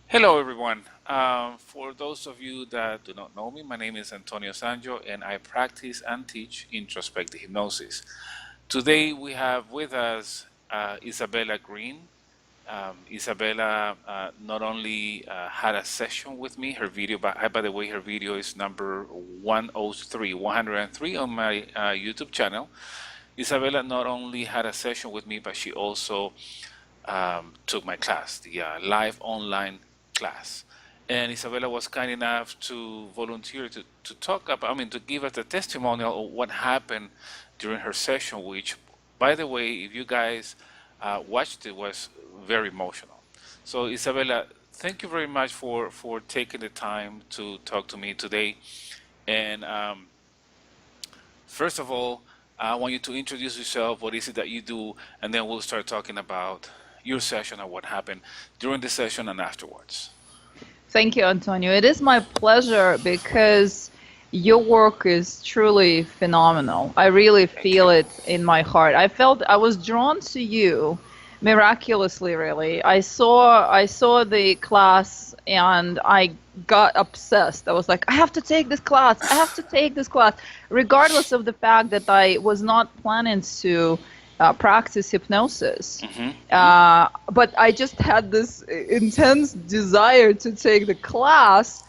Hello, everyone. For those of you that do not know me, my name is Antonio Sangio, and I practice and teach introspective hypnosis. Today, we have with us Isabella Green. Isabella not only had a session with me, her video, by the way, her video is number 103 on my YouTube channel. Isabella not only had a session with me, but she also took my class, the live online class. And Isabella was kind enough to volunteer to talk about, to give us a testimonial of what happened during her session, which, by the way, if you guys watched it, was very emotional. So, Isabella, thank you very much for taking the time to talk to me today. And first of all, I want you to introduce yourself, what is it that you do, and then we'll start talking about your session and what happened during the session and afterwards. Thank you, Antonio. It is my pleasure because your work is truly phenomenal. I really Thank feel you. it in my heart. I was drawn to you miraculously, really. I saw the class and I got obsessed. I was like, I have to take this class. I have to take this class, regardless of the fact that I was not planning to practice hypnosis. But I just had this intense desire to take the class.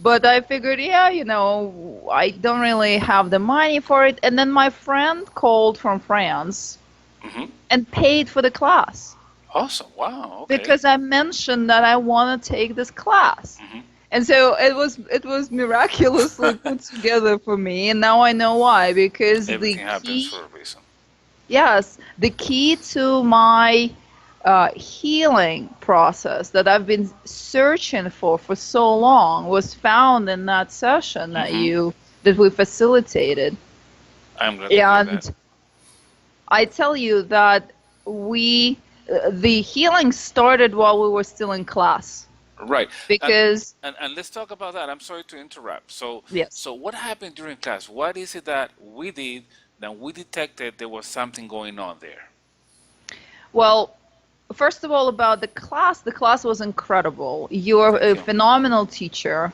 But I figured, yeah, I don't really have the money for it. And then my friend called from France Hmm. and paid for the class Awesome. Wow. Okay. because I mentioned that I want to take this class. Hmm. And so it was miraculously put together for me. And now I know why, because the Everything happens key for a reason. Yes, the key to my healing process that I've been searching for so long was found in that session Hmm. that we facilitated. I'm glad to hear that. And I tell you that the healing started while we were still in class Right. And, because and let's talk about that. I'm sorry to interrupt. So, yes. so what happened during class? What is it that we did that we detected there was something going on there? Well, first of all, about the class was incredible. You're Thank a you. phenomenal teacher,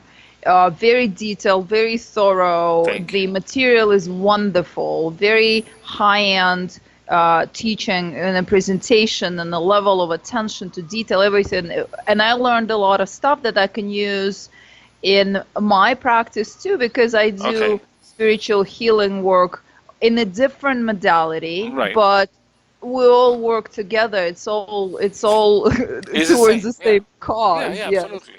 very detailed, very thorough. Thank The you. material is wonderful, very high-end teaching and a presentation and the level of attention to detail, everything. And I learned a lot of stuff that I can use in my practice too, because I do Okay. spiritual healing work in a different modality, Right. but we all work together. It's all It's the towards same. the Yeah. same Yeah. cause. Yeah. Yes. Absolutely.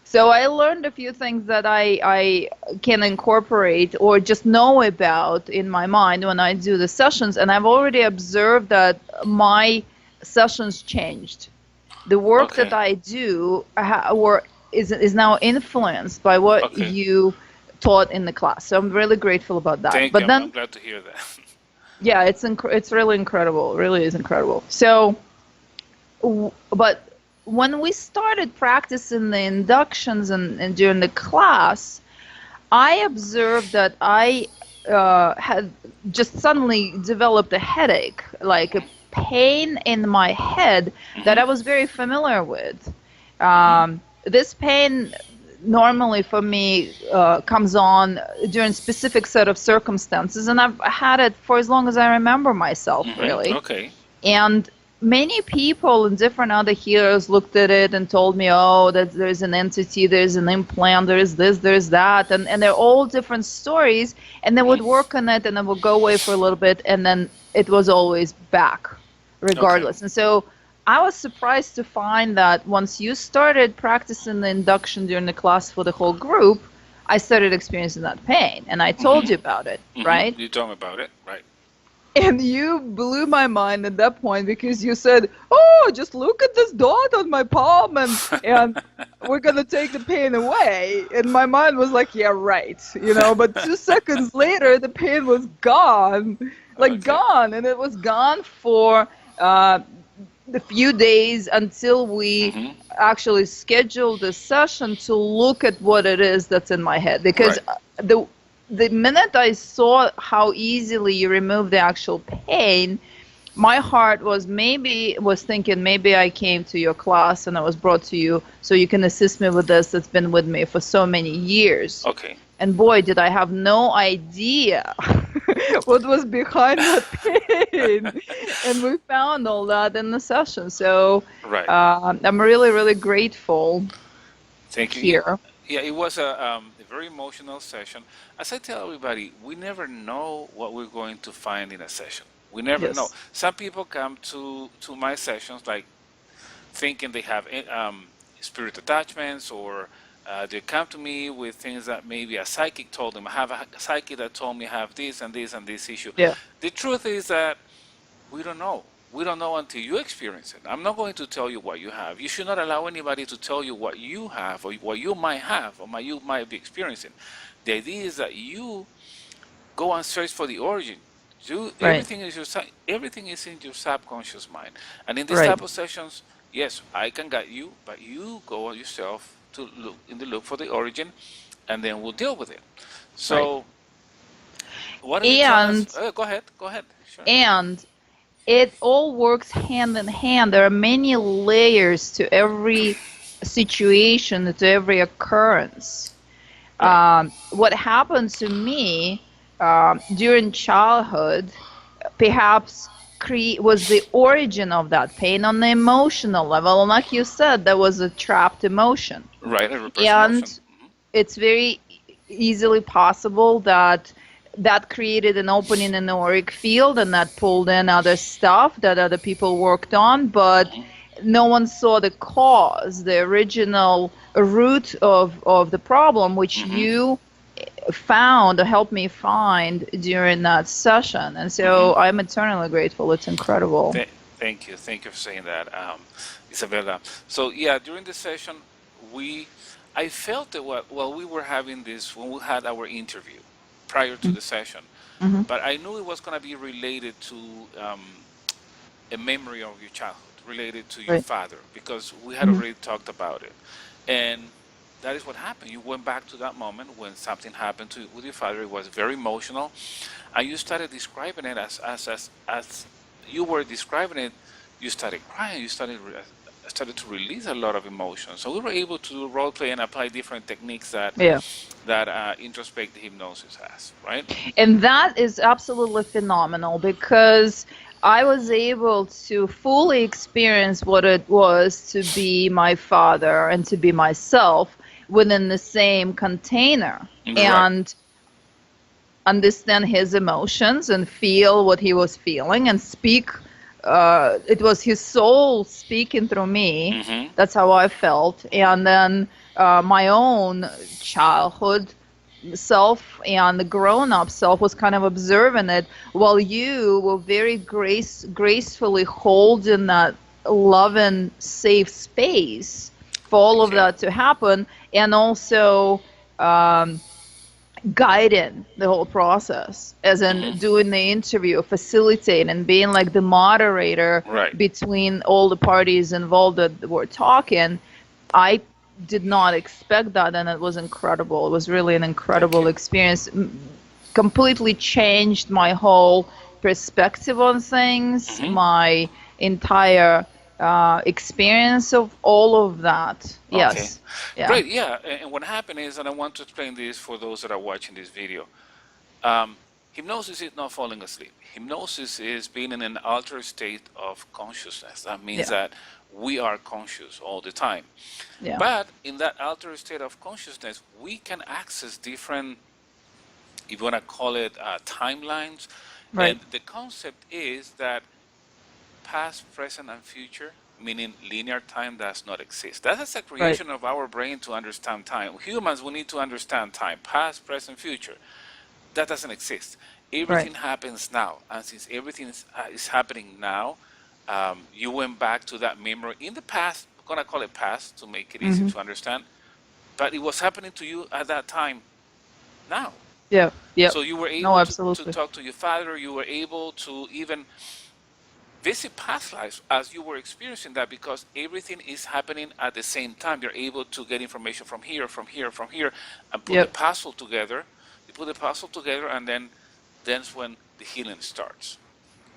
So I learned a few things that I can incorporate or just know about in my mind when I do the sessions, and I've already observed that my sessions changed. The work that Okay. I do is now influenced by what Okay. you taught in the class. So I'm really grateful about that. Thank you. But I'm then, glad to hear that. yeah, it's really incredible. It really is incredible. So, but when we started practicing the inductions and during the class, I observed that I had just suddenly developed a headache, like a pain in my head that Hmm. I was very familiar with. Hmm. This pain normally for me comes on during specific set of circumstances, and I've had it for as long as I remember myself, Hmm. really. Okay. And many people and different other healers looked at it and told me, oh, that there's an entity, there's an implant, there's this, there's that. And they're all different stories. And they would Hmm. work on it and it would go away for a little bit. And then it was always back, Okay. regardless. And so I was surprised to find that once you started practicing the induction during the class for the whole group, I started experiencing that pain. And I told Hmm. you about it, Hmm. right? You told me about it, right? And you blew my mind at that point because you said, "Oh, just look at this dot on my palm, and we're gonna take the pain away." And my mind was like, "Yeah, right," But 2 seconds later, the pain was gone, like Okay. gone, and it was gone for uh, the few days until we Hmm. actually scheduled a session to look at what it is that's in my head. Because Right. the minute I saw how easily you remove the actual pain, my heart was thinking maybe I came to your class and I was brought to you so you can assist me with this that's been with me for so many years. Okay. And boy, did I have no idea what was behind that pain. And we found all that in the session. So Right. I'm really, really grateful Thank you. here. Yeah, it was a very emotional session. As I tell everybody, we never know what we're going to find in a session. We never know. Yes. Some people come to my sessions like thinking they have spirit attachments, or they come to me with things that maybe a psychic told them. I have a psychic that told me I have this and this and this issue. Yeah. The truth is that we don't know. We don't know until you experience it. I'm not going to tell you what you have. You should not allow anybody to tell you what you have or what you might have or you might be experiencing. The idea is that you go and search for the origin. Right. Everything is in your subconscious mind. And in these Right. type of sessions, yes, I can guide you, but you go yourself to look for the origin, and then we'll deal with it. Right. So why don't you tell us? And Go ahead. Go ahead. Sure. and it all works hand in hand. There are many layers to every situation, to every occurrence. Right. What happened to me during childhood perhaps was the origin of that pain on the emotional level. And like you said, there was a trapped emotion. Right. A repressed emotion. And it's very easily possible that that created an opening in the auric field and that pulled in other stuff that other people worked on, but no one saw the cause, the original root of the problem, which you found or helped me find during that session. And so I'm eternally grateful. It's incredible. Thank you. Thank you for saying that, Isabella. So yeah, during the session, I felt that while we were having this, when we had our interview prior to the session, Mm-hmm. but I knew it was going to be related to a memory of your childhood, related to your Right. father, because we had already talked about it. And that is what happened. You went back to that moment when something happened with your father. It was very emotional, and you started describing it as you were describing it. You started crying. You started to release a lot of emotions. So we were able to do role play and apply different techniques Yeah. that introspective hypnosis has. Right. And that is absolutely phenomenal because I was able to fully experience what it was to be my father and to be myself within the same container Right. and understand his emotions and feel what he was feeling and speak. It was his soul speaking through me. That's how I felt. And then my own childhood self and the grown-up self was kind of observing it while you were very gracefully holding that loving safe space for all of Okay. that to happen, and also guiding the whole process, as in doing the interview, facilitating, and being like the moderator Right. between all the parties involved that were talking. I did not expect that, and it was incredible. It was really an Thank incredible you. experience. Completely changed my whole perspective on things, my entire experience of all of that. Okay. Yes. Yeah. Great. Yeah. And what happened is, and I want to explain this for those that are watching this video. Um, Hypnosis is not falling asleep. Hypnosis is being in an altered state of consciousness. That means Yeah. that we are conscious all the time. Yeah. But in that altered state of consciousness, we can access different, if you want to call it, timelines. Right. And the concept is that past, present, and future, meaning linear time, does not exist. That is a Right. creation of our brain to understand time. Humans, we need to understand time, past, present, future. That doesn't exist. Right. Everything happens now, and since everything is happening now, you went back to that memory in the past. I'm gonna call it past to make it easy Mm-hmm. to understand, but it was happening to you at that time now. Yeah. Yep. So you were No, able to absolutely. talk to your father. You were able to even visit past lives as you were experiencing that, because everything is happening at the same time. You're able to get information from here, from here, from here, and put the Yep. puzzle together. You put the puzzle together, and then that's when the healing starts.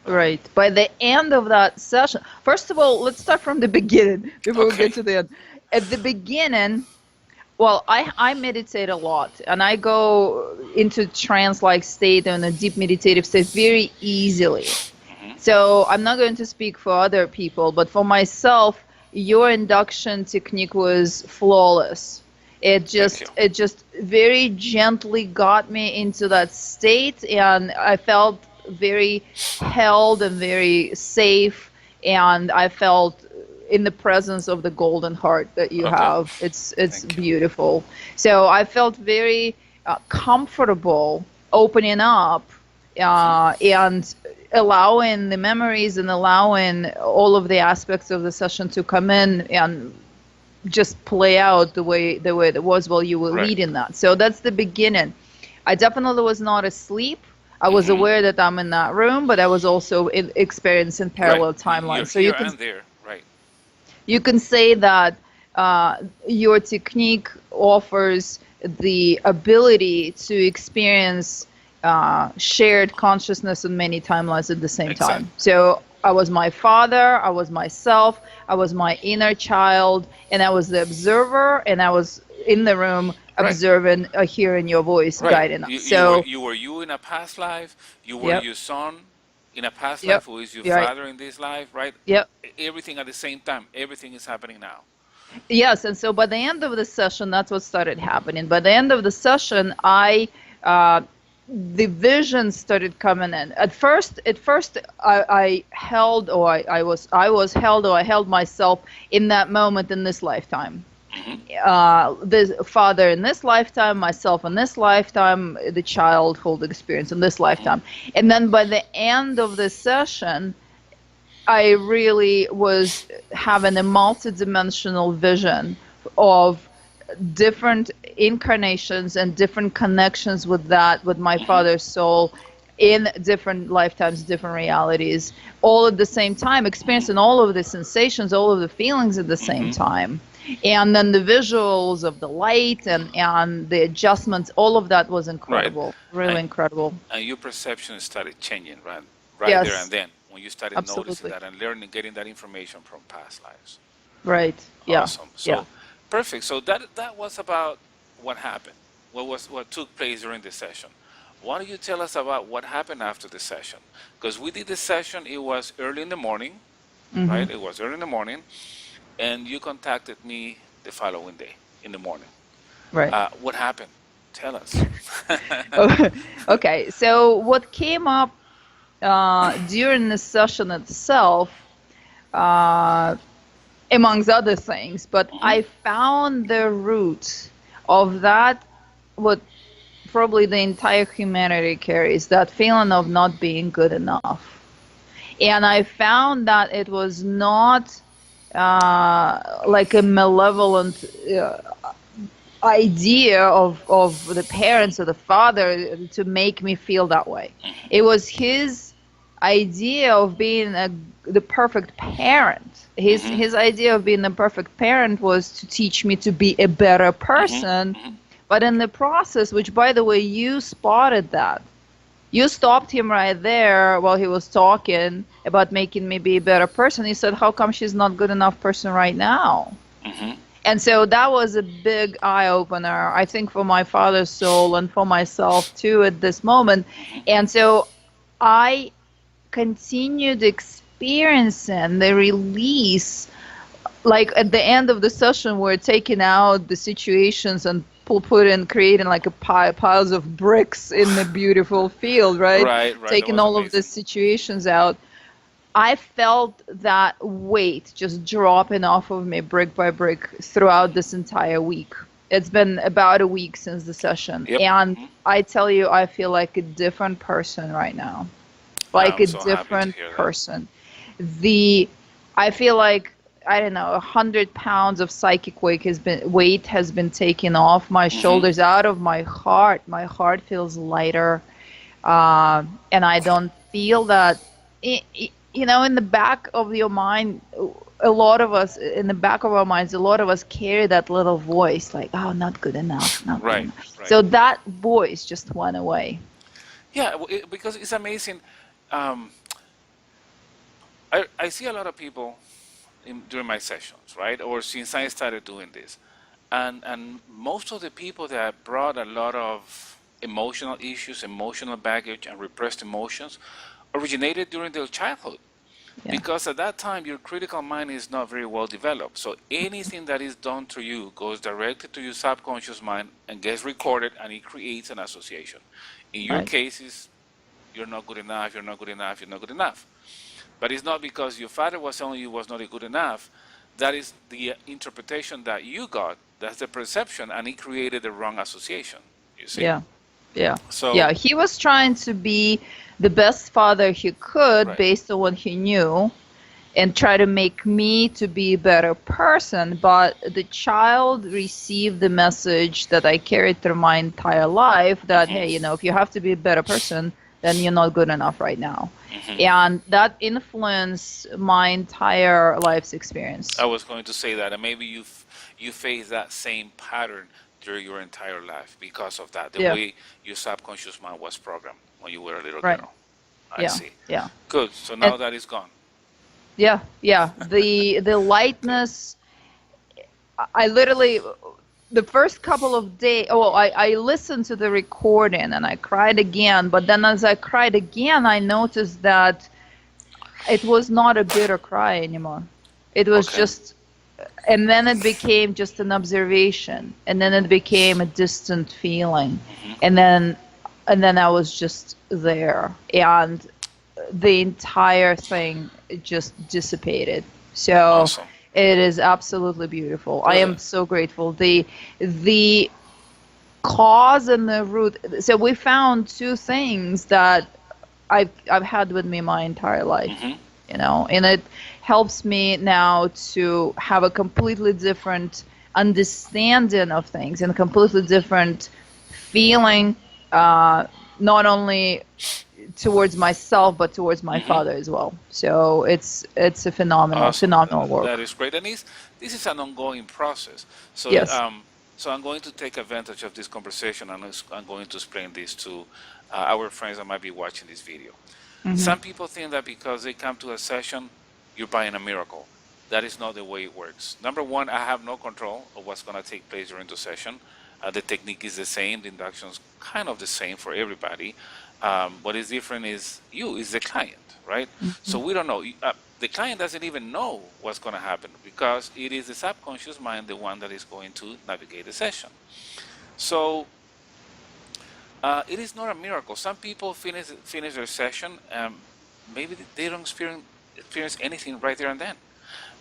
Right. By the end of that session, first of all, let's start from the beginning before we Okay. get to the end. At the beginning, well, I meditate a lot and I go into trance-like state and a deep meditative state very easily. Hmm. So I'm not going to speak for other people, but for myself, your induction technique was flawless. It Thank you. just very gently got me into that state, and I felt very held and very safe, and I felt in the presence of the golden heart that you Okay. have. It's Thank you. beautiful. So I felt very comfortable opening up Hmm. and allowing the memories and allowing all of the aspects of the session to come in and just play out the way it was while you were Right. leading that. So that's the beginning. I definitely was not asleep. I was Hmm. aware that I'm in that room, but I was also experiencing Right. parallel You're timelines. So here and there. Right. you can say that your technique offers the ability to experience shared consciousness in many timelines at the same time. Exactly. So I was my father, I was myself, I was my inner child, and I was the observer, and I was in the room Right. observing, hearing your voice Right. guiding us. You were So, you were you in a past life. You were yep, your son in a past yep, life who is your right, father in this life. Right. yep. Everything at the same time. Everything is happening now. Yes, and so by the end of the session, that's what started happening. By the end of the session, uh, the vision started coming in. At first, I held, or I was held, or I held myself in that moment in this lifetime. Hmm. The father in this lifetime, myself in this lifetime, the childhood experience in this Hmm. lifetime, and then by the end of the session, I really was having a multidimensional vision of different incarnations and different connections with that, with my Hmm. father's soul in different lifetimes, different realities, all at the same time, Hmm. experiencing all of the sensations, all of the feelings at the same Hmm. time. And then the visuals of the light and the adjustments, all of that was Right. incredible, really And incredible. your perception started changing, right? Right there and Yes, then when you started noticing absolutely. that and learning, getting that information from past lives. Right. Yeah. Awesome. Yeah. So perfect. So that was about what happened. What took place during the session. Why don't you tell us about what happened after the session? Because we did the session. It was early in the morning, Hmm. right? It was early in the morning, and you contacted me the following day in the morning. Right. What happened? Tell us. Okay. So what came up during the session itself, uh, amongst other things, but Hmm. I found the root of that, what probably the entire humanity carries, that feeling of not being good enough. And I found that it was not like a malevolent idea of the parents or the father to make me feel that way. It was his idea of being the perfect parent. Hmm. His idea of being the perfect parent was to teach me to be a better Hmm. person. Hmm. But in the process, which by the way, you spotted that. You stopped him right there while he was talking about making me be a better person. He said, "How come she's not good enough person right now?" Hmm. And so that was a big eye opener, I think, for my father's soul and for myself too at this moment. Hmm. And so I continued experiencing the release. Like at the end of the session, we're taking out the situations and creating like a piles of bricks in the beautiful field, right? Right, right. That Taking was all of the amazing. situations out. I felt that weight just dropping off of me brick by brick throughout this entire week. It's been about a week since the session. Yep. And Hmm. I tell you, I feel like a different person right now. Like I'm a so happy to different hear that. person. The I feel like, I don't know, 100 pounds of psychic weight has been taken off my Hmm. shoulders, out of my heart. My heart feels lighter, and I don't feel that. In the back of your mind, a lot of us, in the back of our minds, a lot of us carry that little voice, like, "Oh, not good enough, not good Right, enough." right. So that voice just went away. Yeah, because it's amazing. Um, I see a lot of people during my sessions, right? Or since I started doing this, and most of the people that brought a lot of emotional issues, emotional baggage, and repressed emotions originated during their childhood. Yeah. Because at that time, your critical mind is not very well developed. So anything that is done to you goes directly to your subconscious mind and gets recorded, and it creates an association. In your Right. cases, you're not good enough, you're not good enough, you're not good enough. But it's not because your father was telling you was not good enough. That is the interpretation that you got. That's the perception, and it created the wrong association. You see? Yeah. Yeah. So, Yeah. He was trying to be the best father he could right. based on what he knew and try to make me to be a better person. But the child received the message that I carried through my entire life that, hey, Hmm. if you have to be a better person, then you're not good enough right now. Hmm. And that influenced my entire life's experience. I was going to say that, and maybe you face that same pattern during your entire life because of that, the Yeah. way your subconscious mind was programmed when you were a little Right. girl. I Yeah. see. Yeah. Good. So And now that is gone. yeah, yeah. The Good. lightness, I literally, the first couple of days, oh, I listened to the recording and I cried again. But then as I cried again, I noticed that it was not a bitter cry anymore. It was Okay. just, and then it became just an observation, and then it became a distant feeling, Hmm. and then, I was just there, and the entire thing just dissipated. So Awesome. it is absolutely beautiful. I Good. am so grateful. The cause and the root. So we found two things that I've had with me my entire life, Hmm. and it helps me now to have a completely different understanding of things and a completely different feeling, not only towards myself but towards my Hmm. father as well. So it's a phenomenal Awesome. phenomenal work. That is great. And this is an ongoing process. So, Yes. so I'm going to take advantage of this conversation, and I'm going to explain this to our friends that might be watching this video. Hmm. Some people think that because they come to a session, you're buying a miracle. That is not the way it works. Number one, I have no control of what's going to take place during the session. The technique is the same. The induction is kind of the same for everybody. What is different is the client, right? Hmm. So we don't know. The client doesn't even know what's going to happen because it is the subconscious mind, the one that is going to navigate the session. So it is not a miracle. Some people finish their session, maybe they don't experience anything right there and then.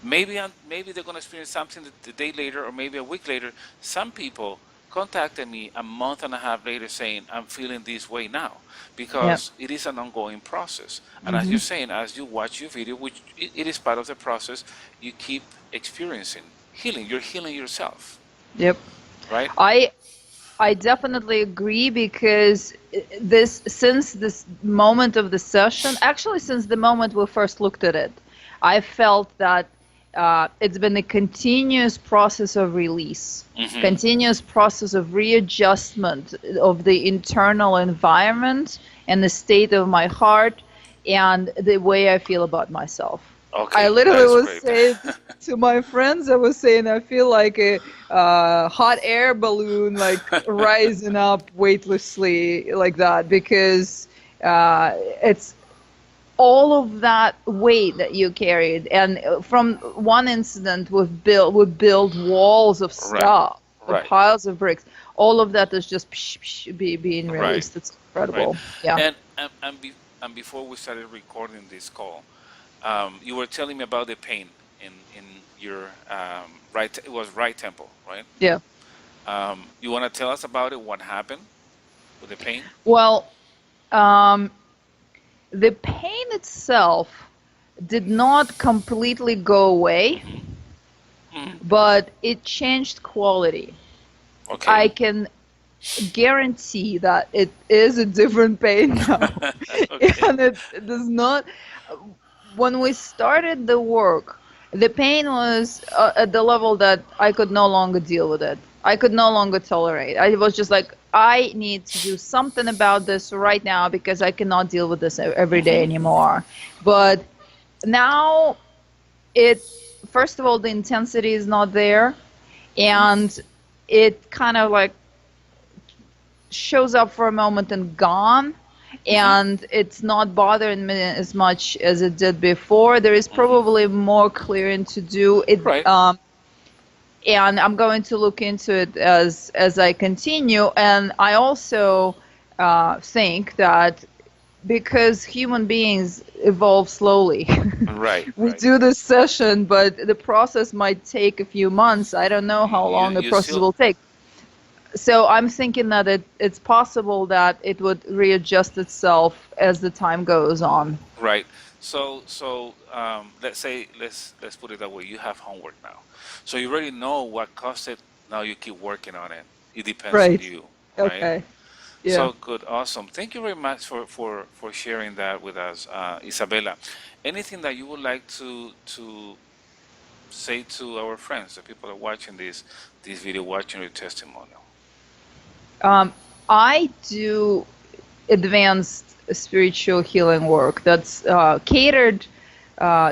Maybe they're going to experience something the day later or maybe a week later. Some people contacted me a month and a half later saying, I'm feeling this way now Yeah. because it is an ongoing process. And as Hmm. you're saying, as you watch your video, which it is part of the process, you keep experiencing healing. You're healing yourself, Yep. right? I definitely agree because since this moment of the session, actually since the moment we first looked at it, I felt that it's been a continuous process of release, Hmm. continuous process of readjustment of the internal environment and the state of my heart and the way I feel about myself. I Okay, that literally is was great. saying to my friends, I was saying I feel like a hot air balloon, like rising up weightlessly like that, because it's all of that weight that you carried, and from one incident we build walls of Right, stuff, of right, piles of bricks. All of that is just being right, released. It's right. incredible. Yeah. And before we started recording this call, you were telling me about the pain in your right. It was right temple, right? Yeah. You want to tell us about it? What happened with the pain? Well, um, the pain itself did not completely go away, Hmm. Hmm. but it changed quality. Okay. I can guarantee that it is a different pain now. Okay. And it does not. When we started the work, the pain was at the level that I could no longer deal with it. I could no longer tolerate. I was just like, I need to do something about this right now because I cannot deal with this every day Hmm. anymore. But now it, first of all, the intensity is not there, Hmm. and it kind of like shows up for a moment and gone, Hmm. and it's not bothering me as much as it did before. There is Hmm. probably more clearing to do it, Right. and I'm going to look into it as I continue. And I also think that because human beings evolve slowly. Right. We Right. do this session, but the process might take a few months. I don't know how You long the you process still will take. So I'm thinking that it's possible that it would readjust itself as the time goes on. right. So let's say let's put it that way. You have homework now, so you already know what caused it. Now you keep working on it. It depends on Right. you, right? Okay. Yeah. So good, awesome. Thank you very much for sharing that with us, Isabella. Anything that you would like to say to our friends, the people that are watching this video, watching your testimonial? I do advanced spiritual healing work that's catered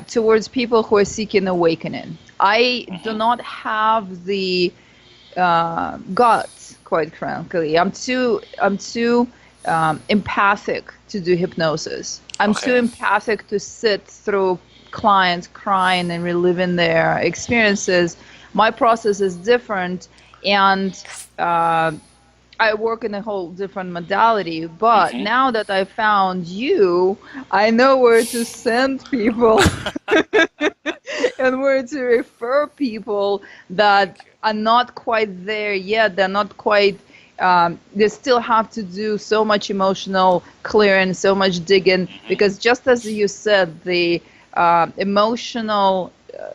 towards people who are seeking awakening. I do Hmm. not have the guts, quite frankly. I'm too empathic to do hypnosis. I'm too Okay. empathic to sit through clients crying and reliving their experiences. My process is different, and uh, I work in a whole different modality. But Hmm. now that I found you, I know where to send people and where to refer people that Thank you. are not quite there yet. They're not quite. They still have to do so much emotional clearing, so much digging, Hmm. because just as you said, the emotional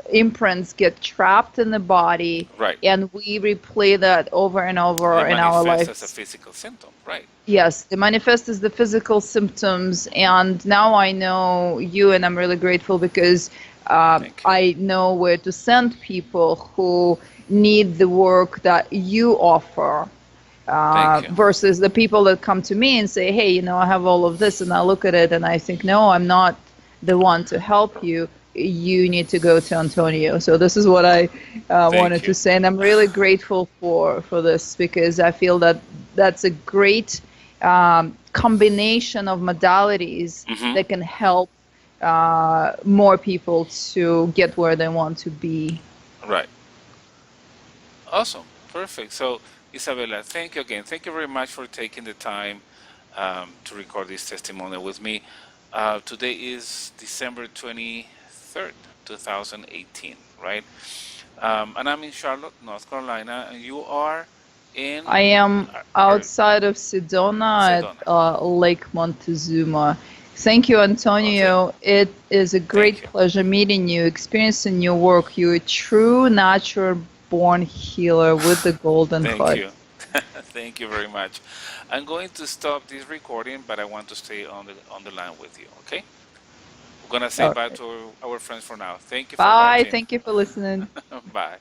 imprints get trapped in the body, Right. and we replay that over and And it over in our manifests as a lives. physical symptom. Right. Yes, the manifest is the physical symptoms, Hmm. and now I know you, and I'm really grateful because Thank you. I know where to send people who need the work that you offer, Thank you. versus the people that come to me and say, "Hey, I have all of this," and I look at it and I think, "No, I'm not the one to help you. You need to go to Antonio." So this is what I Thank wanted to you. say, and I'm really grateful for this because I feel that that's a great combination of modalities Hmm. that can help more people to get where they want to be. Right. Awesome. Perfect. So, Isabella, thank you again. Thank you very much for taking the time to record this testimonial with me. Today is December 23rd, 2018, right? And I'm in Charlotte, North Carolina, and you are I in am our outside of Sedona at Sedona. Lake Montezuma. Thank you, Okay. Antonio. It is a Thank great you. pleasure meeting you, experiencing your work. You're a true natural born healer with the golden Thank heart. you. Thank you very much. I'm going to stop this recording, but I want to stay on the line with you, okay? We're gonna say All bye right. to our friends for now. Thank you for Bye. watching. Thank you for listening. Bye.